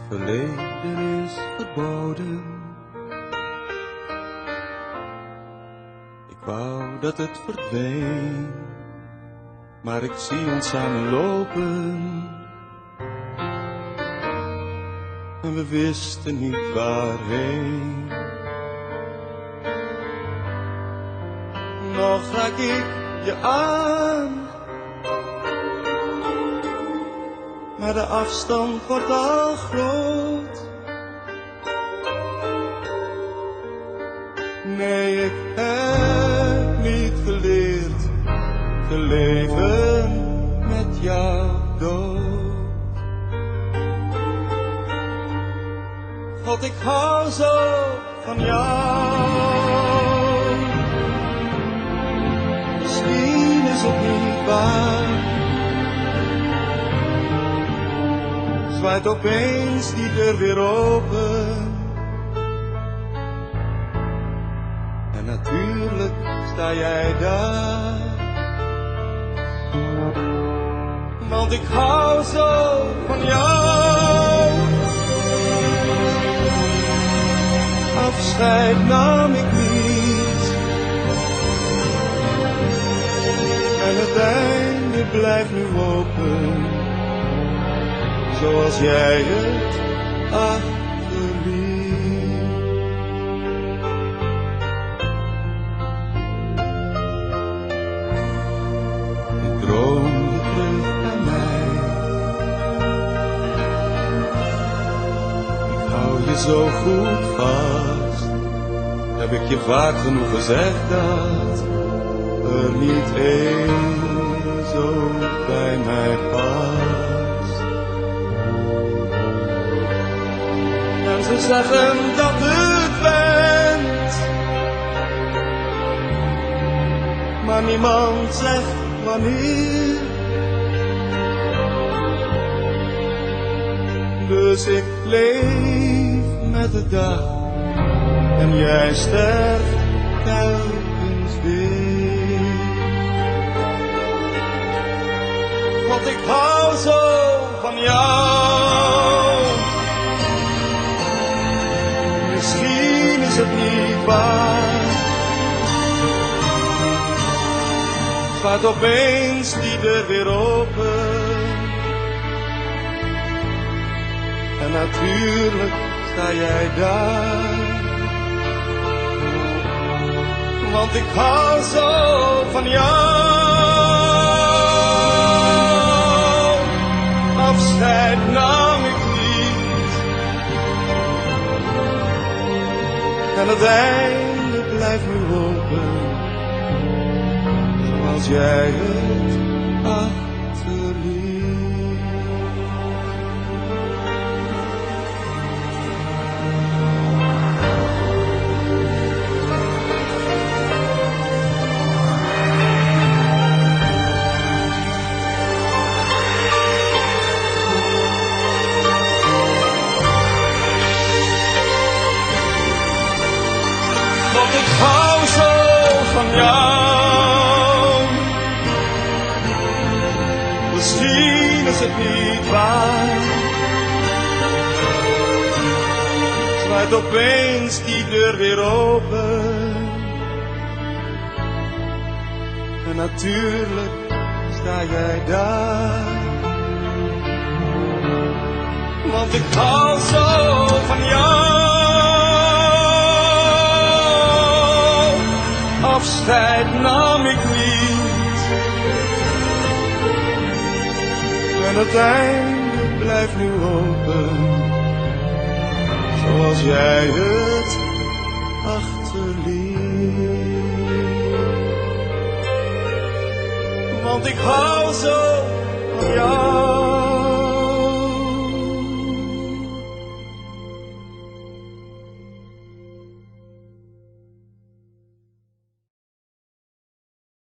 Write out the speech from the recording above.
Verleden is verboden. Ik wou dat het verdween, maar ik zie ons samen lopen. En we wisten niet waarheen. Nog raak ik je aan, maar de afstand wordt al groot. Nee, ik heb niet geleerd te leven met jou dood. God, ik hou zo van jou. Misschien is het niet waar. Zwaait opeens die deur weer open. En natuurlijk sta jij daar. Want ik hou zo van jou. Afscheid nam ik niet. En het einde blijft nu open. Zoals jij het achterliet. Ik droomde terug bij mij. Ik hou je zo goed vast. Heb ik je vaak genoeg gezegd dat er niet één zo bij mij past. En ze zeggen dat het went, maar niemand zegt wanneer. Dus ik leef met de dag en jij sterft telkens weer. Want ik hou zo van jou. Misschien is het niet waar. Gaat opeens die deur weer open. En natuurlijk sta jij daar. Want ik hou zo van jou. Afscheid nam ik niet. En het einde blijft nu open. Zoals jij het achterliet. Want ik hou zo van jou. Misschien is het niet waar. Zwaait opeens die deur weer open. En natuurlijk sta jij daar. Want ik hou zo van jou. Afscheid nam ik niet. En het einde blijft nu open. Zoals jij het achterliet. Want ik hou zo van jou.